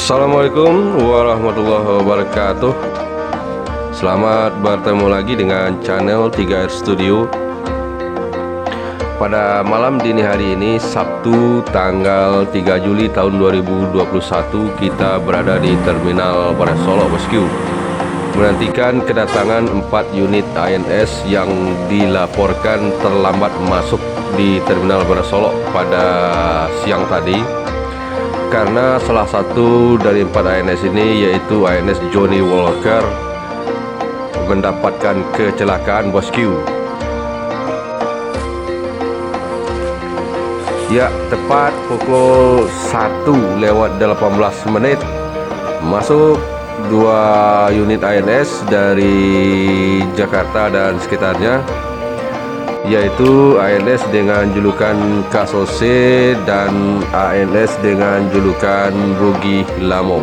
Assalamualaikum warahmatullahi wabarakatuh. Selamat bertemu lagi dengan channel 3R Studio. Pada malam dini hari ini, Sabtu tanggal 3 Juli tahun 2021, kita berada di Terminal Barat Solok, Bosku, menantikan kedatangan 4 unit ANS yang dilaporkan terlambat masuk di Terminal Barat Solok pada siang tadi, karena salah satu dari 4 ANS ini, yaitu ANS Johnny Walker, mendapatkan kecelakaan, Bosku. Ya, tepat pukul 1:18 masuk 2 unit ANS dari Jakarta dan sekitarnya, yaitu ANS dengan julukan Kasose dan ANS dengan julukan Bugi Lamo.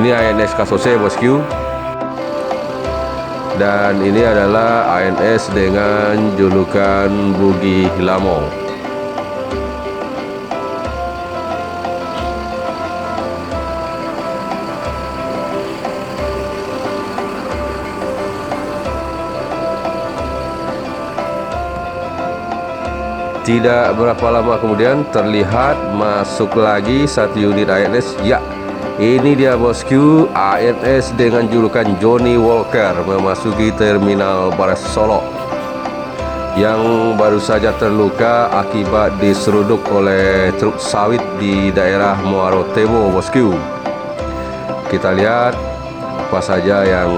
Ini ANS Kasose, Bosku, dan ini adalah ANS dengan julukan Bugi Lamo. Tidak berapa lama kemudian terlihat masuk lagi 1 unit ANS. Ya, ini dia, Bosku, ANS dengan julukan Johnny Walker memasuki Terminal Barat Solok, yang baru saja terluka akibat diseruduk oleh truk sawit di daerah Muaro Tebo, Bosku. Kita lihat apa saja yang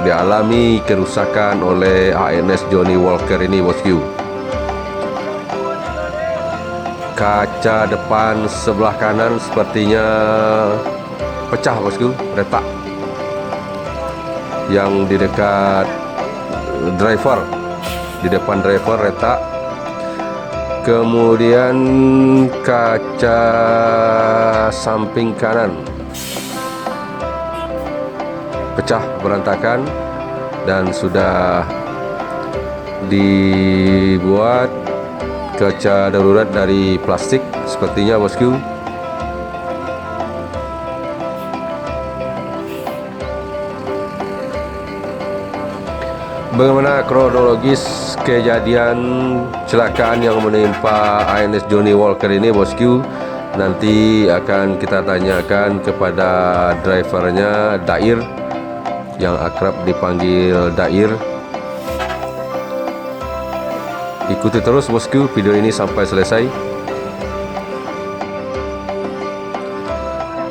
dialami kerusakan oleh ANS Johnny Walker ini, Bosku. Kaca depan sebelah kanan sepertinya pecah, Bosku, retak. Yang di dekat driver, di depan driver retak. Kemudian kaca samping kanan pecah berantakan dan sudah dibuat kaca darurat dari plastik sepertinya, Bosku. Bagaimana kronologis kejadian kecelakaan yang menimpa ANS Johnny Walker ini, Bosku? Nanti akan kita tanyakan kepada drivernya, Dair, yang akrab dipanggil Dair. Ikuti terus, Bosku, video ini sampai selesai.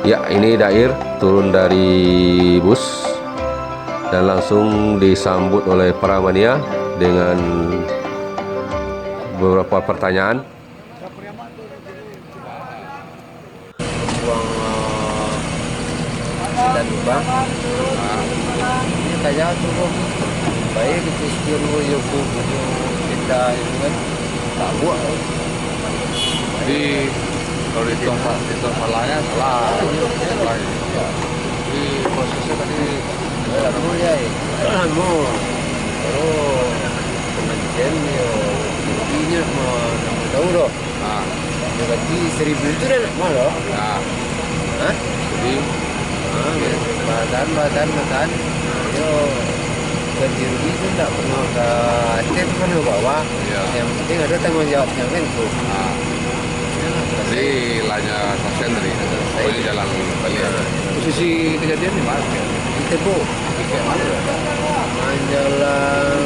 Ya, ini Dair turun dari bus dan langsung disambut oleh para mania dengan beberapa pertanyaan. Dan lubang ini kayak cukup baik itu spion yoku kita itu kan tak buat. Jadi kalau hitung salahnya salah. Jadi prosesnya tadi Kamu ya, kamu terus kemudian yo ini mau tahu loh. nah, Berarti 1.000 itu dah mau loh. nah, Hah? jadi Badan. Yo ganti rugi itu tak pernah ke step kan lo bawa. Iya. Yang penting ada tanggung jawabnya kan tuh. nah, jadi lanya konsen dari pokoknya jalan balik. Posisi kejadian di mana? Di Tebo, Kayak mana? Jalan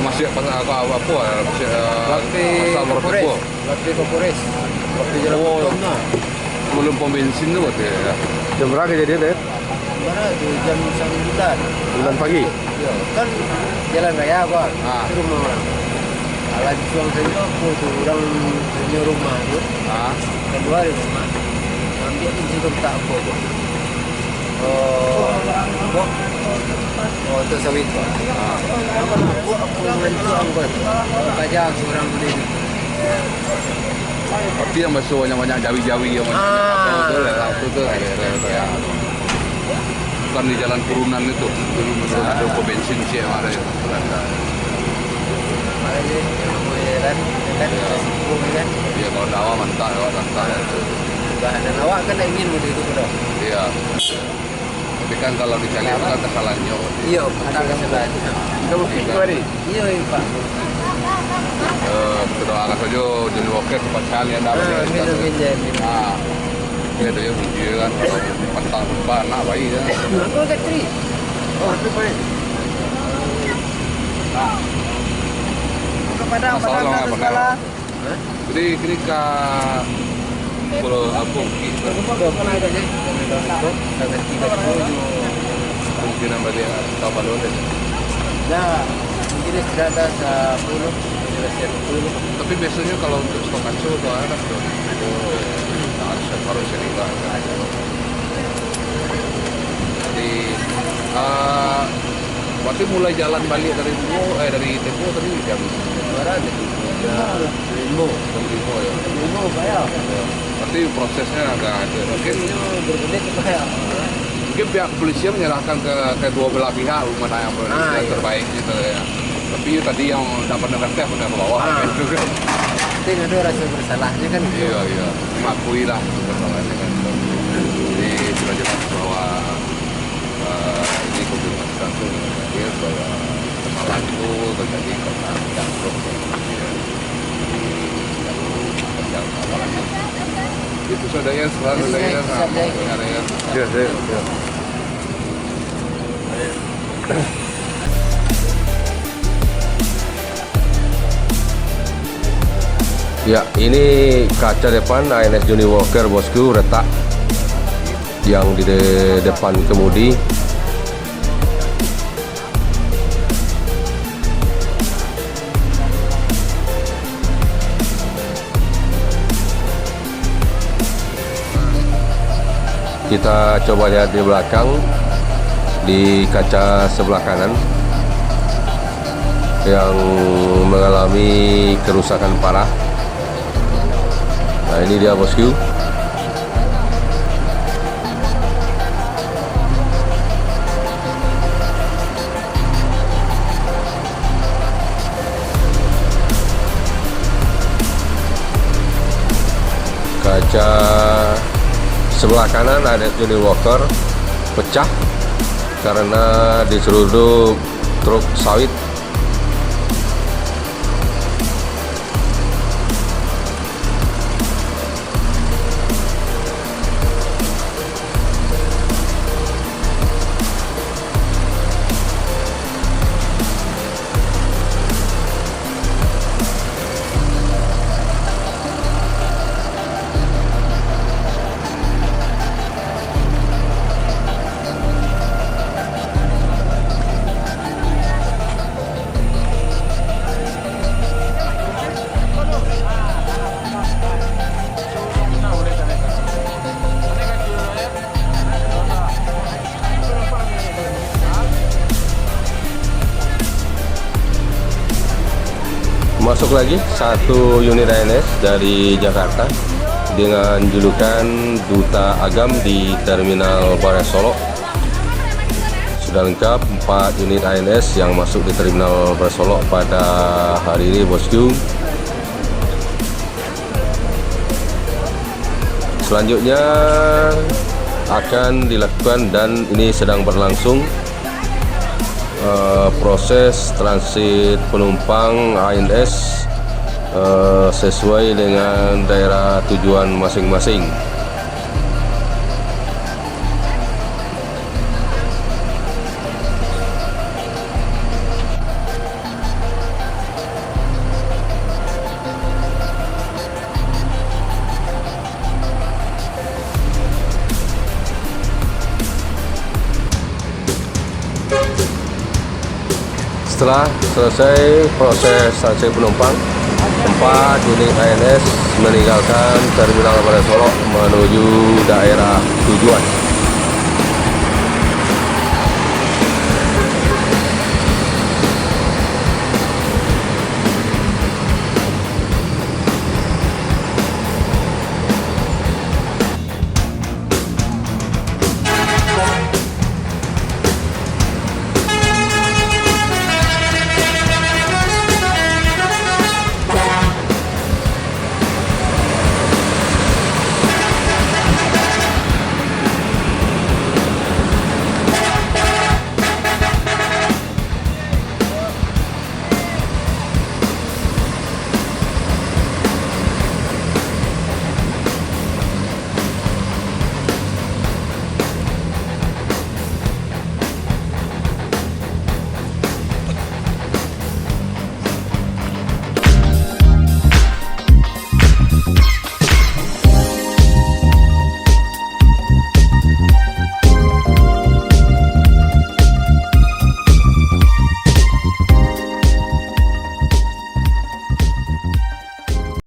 Masih apa masih Lapi Kopores, Lapi Jalan Potong nah. belum pom bensin tuh berarti ya. Jam berapa kejadian, Dair? Mana tuh jam 9 pagi. Ya, kan jalan raya Pak. Ah. Itu rumah orang. Alat suang saya aku tuh orang punya rumah tuh. Nah, Kedua di rumah. Ambil di situ tak apa tuh. Untuk sawit Pak. Aku mencuang Pak. Kajang seorang beli. berarti yang masuk banyak jawi-jawi yang itu ya. Bukan di jalan turunan itu dulu menuju ke bensin sih yang ada ya. kan, resiko kan. Iya, kalau dakwah mantap, mantap. Dan awak kan ingin begitu bro. Iya. Tapi kan kalau dicari itu kan kesalahannya. Iya, tak kesalahannya. Kamu kiri. Iya, Pak. Berdoakan saja Johnny Walker cepat sekali yang dapat. Minum. Nah, ya ada yang hijau kan, kalau pantang lupa anak bayi kan. Aku kecil. Oh, itu baik. Padang, Masalah padang, apa salah. Jadi kini ke Pulau Apung. Pernah ada je. Sangat tiga puluh. Mungkin nambah dia kapan dulu. Nah, mungkin sudah ada 10, selesai 10. Tapi biasanya kalau untuk stok kacu itu ada tuh. Harus cerita. Jadi waktu mulai jalan balik dari Tepo tadi jam Berapa tadi? Limo. jam 5 ya. Limo, Pak ya. Berarti prosesnya agak mungkin Berbelit, Pak ya. mungkin pihak kepolisian menyerahkan ke kedua belah pihak mana yang iya. terbaik gitu ya. Tapi tadi yang dapat negatif udah ke bawah gitu kan. Tapi ada rasa bersalahnya kan. Iya, mengakui lah kesalahannya kan. Jadi sudah jelas bahwa ini konfirmasi langsung dia bahwa kesalahan itu terjadi karena jantung yang apalagi itu saudara selalu saya Ya, ya. Ya, ini kaca depan ANS Johnny Walker bosku retak yang di depan kemudi. Kita coba lihat di belakang, di kaca sebelah kanan yang mengalami kerusakan parah. Nah, ini dia bosku. Kaca sebelah kanan ada Johnny Walker pecah karena diseruduk truk sawit. Masuk lagi satu unit ANS dari Jakarta dengan julukan Duta Agam di Terminal Bares Solo. Sudah lengkap 4 unit ANS yang masuk di Terminal Bares Solo pada hari ini bosku. Selanjutnya akan dilakukan dan ini sedang berlangsung proses transit penumpang ANS sesuai dengan daerah tujuan masing-masing. Setelah selesai proses transit penumpang, 4 unit ANS meninggalkan Terminal Bares Solo menuju daerah tujuan.